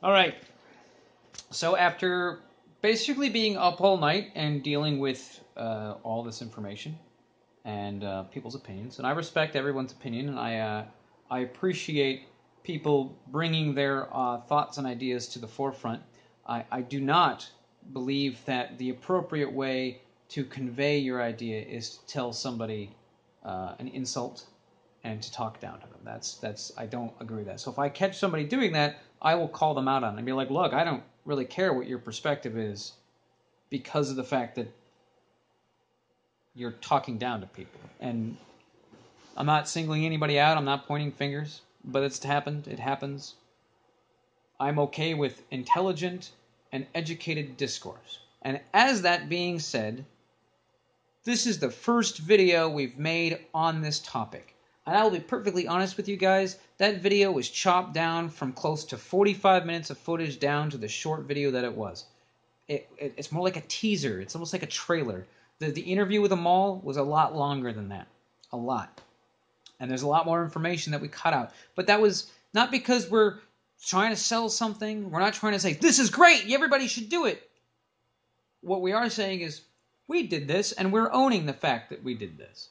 All right. So after basically being up all night and dealing with all this information and people's opinions, and I respect everyone's opinion, and I appreciate people bringing their thoughts and ideas to the forefront. I do not believe that the appropriate way to convey your idea is to tell somebody an insult and to talk down to them. That's I don't agree with that. So if I catch somebody doing that, I will call them out on it and be like, look, I don't really care what your perspective is because of the fact that you're talking down to people. And I'm not singling anybody out. I'm not pointing fingers. But it's happened. It happens. I'm okay with intelligent and educated discourse. And as that being said, this is the first video we've made on this topic. And I will be perfectly honest with you guys, that video was chopped down from close to 45 minutes of footage down to the short video that it was. It's more like a teaser. It's almost like a trailer. The interview with them all was a lot longer than that. A lot. And there's a lot more information that we cut out. But that was not because we're trying to sell something. We're not trying to say, this is great, everybody should do it. What we are saying is, we did this, and we're owning the fact that we did this.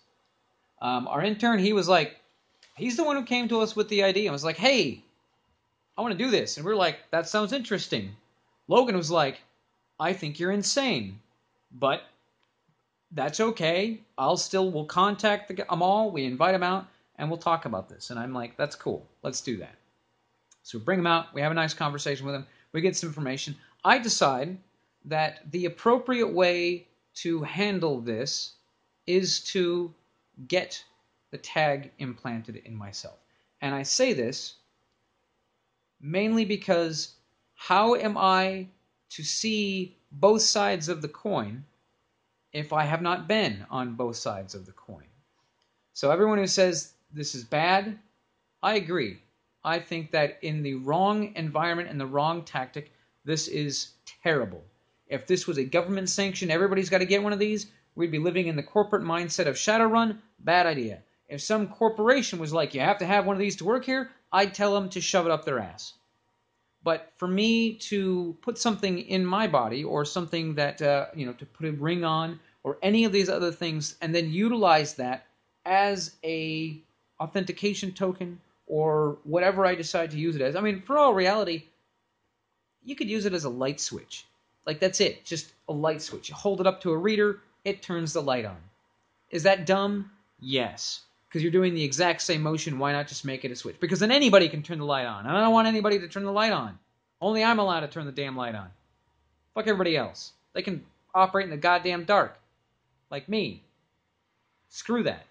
Our intern, he was like, he's the one who came to us with the idea. I was like, hey, I want to do this. And we were like, that sounds interesting. Logan was like, I think you're insane. But that's okay. We'll contact them all. We invite them out, and we'll talk about this. And I'm like, that's cool. Let's do that. So we bring them out. We have a nice conversation with them. We get some information. I decide that the appropriate way to handle this is to get the tag implanted in myself. And I say this mainly because how am I to see both sides of the coin if I have not been on both sides of the coin? So everyone who says this is bad, I agree. I think that in the wrong environment and the wrong tactic, this is terrible. If this was a government sanction, everybody's got to get one of these, we'd be living in the corporate mindset of Shadowrun. Bad idea. If some corporation was like, you have to have one of these to work here, I'd tell them to shove it up their ass. But for me to put something in my body, or something that, to put a ring on, or any of these other things, and then utilize that as a authentication token, or whatever I decide to use it as. I mean, for all reality, you could use it as a light switch. Like, that's it. Just a light switch. You hold it up to a reader, it turns the light on. Is that dumb? Yes. Because you're doing the exact same motion, why not just make it a switch? Because then anybody can turn the light on. And I don't want anybody to turn the light on. Only I'm allowed to turn the damn light on. Fuck everybody else. They can operate in the goddamn dark. Like me. Screw that.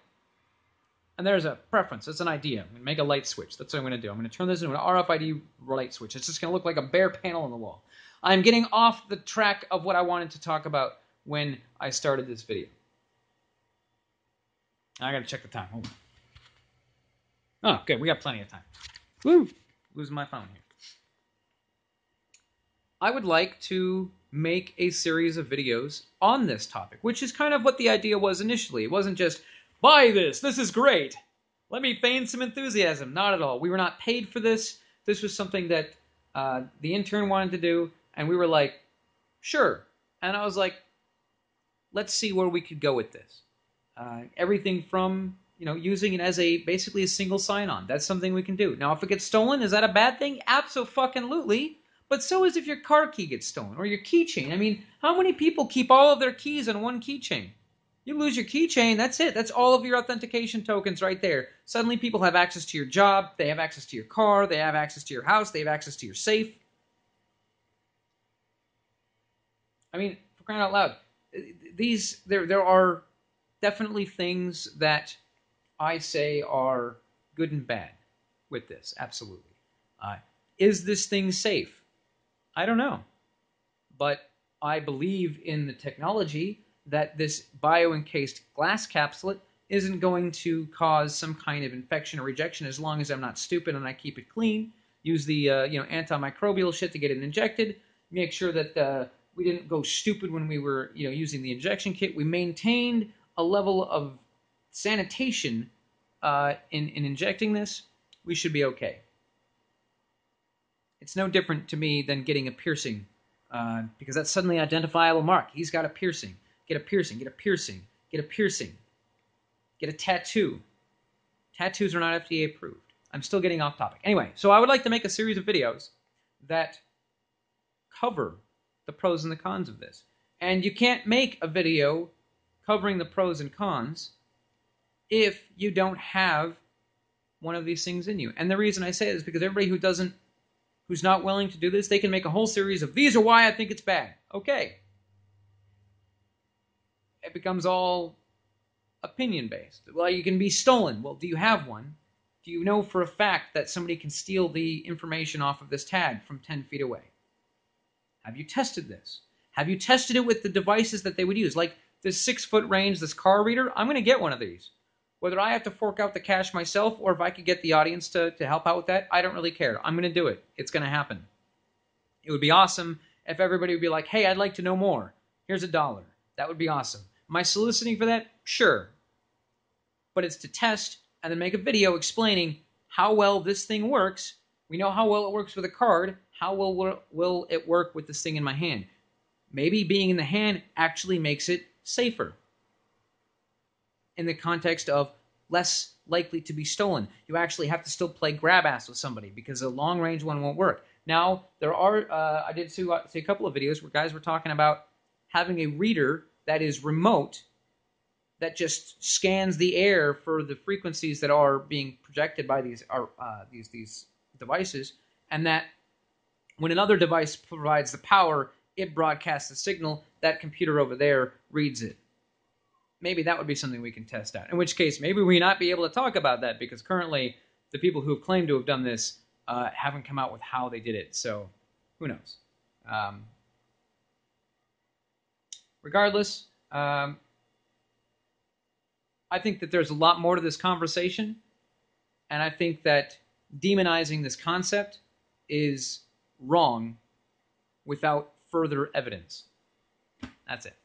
And there's a preference. It's an idea. I'm going to make a light switch. That's what I'm going to do. I'm going to turn this into an RFID light switch. It's just going to look like a bare panel on the wall. I'm getting off the track of what I wanted to talk about when I started this video. I got to check the time. Hold on. Oh, good. We got plenty of time. Woo! Losing my phone here. I would like to make a series of videos on this topic, which is kind of what the idea was initially. It wasn't just, buy this, this is great, let me feign some enthusiasm. Not at all. We were not paid for this. This was something that the intern wanted to do, and we were like, sure. And I was like, let's see where we could go with this. Everything from, using it as basically a single sign-on. That's something we can do. Now, if it gets stolen, is that a bad thing? Abso-fucking-lutely. But so is if your car key gets stolen, or your keychain. I mean, how many people keep all of their keys on one keychain? You lose your keychain, that's it. That's all of your authentication tokens right there. Suddenly people have access to your job, they have access to your car, they have access to your house, they have access to your safe. I mean, for crying out loud, there are definitely things that I say are good and bad with this, absolutely. Is this thing safe? I don't know. But I believe in the technology that this bio-encased glass capsule isn't going to cause some kind of infection or rejection as long as I'm not stupid and I keep it clean. Use the antimicrobial shit to get it injected. Make sure that we didn't go stupid when we were using the injection kit. We maintained a level of sanitation in injecting this. We should be okay. It's no different to me than getting a piercing, because that's suddenly an identifiable mark. He's got a piercing. Get a piercing. Get a piercing. Get a piercing. Get a tattoo. Tattoos are not FDA approved. I'm still getting off topic. Anyway, so I would like to make a series of videos that cover the pros and the cons of this. And you can't make a video covering the pros and cons if you don't have one of these things in you. And the reason I say it is because everybody who's not willing to do this, they can make a whole series of, these are why I think it's bad. Okay. It becomes all opinion-based. Well, you can be stolen. Well, do you have one? Do you know for a fact that somebody can steal the information off of this tag from 10 feet away? Have you tested this? Have you tested it with the devices that they would use? Like this 6-foot range, this car reader, I'm going to get one of these. Whether I have to fork out the cash myself or if I could get the audience to help out with that, I don't really care. I'm going to do it. It's going to happen. It would be awesome if everybody would be like, hey, I'd like to know more. Here's $1. That would be awesome. Am I soliciting for that? Sure. But it's to test and then make a video explaining how well this thing works. We know how well it works with a card. How well will it work with this thing in my hand? Maybe being in the hand actually makes it safer in the context of less likely to be stolen. You actually have to still play grab ass with somebody because a long range one won't work. Now, there are, I did see a couple of videos where guys were talking about having a reader that is remote that just scans the air for the frequencies that are being projected by these devices, and that when another device provides the power, it broadcasts the signal. That computer over there reads it. Maybe that would be something we can test out. In which case, maybe we not be able to talk about that because currently the people who have claimed to have done this haven't come out with how they did it. So who knows? Regardless, I think that there's a lot more to this conversation, and I think that demonizing this concept is wrong without further evidence. That's it.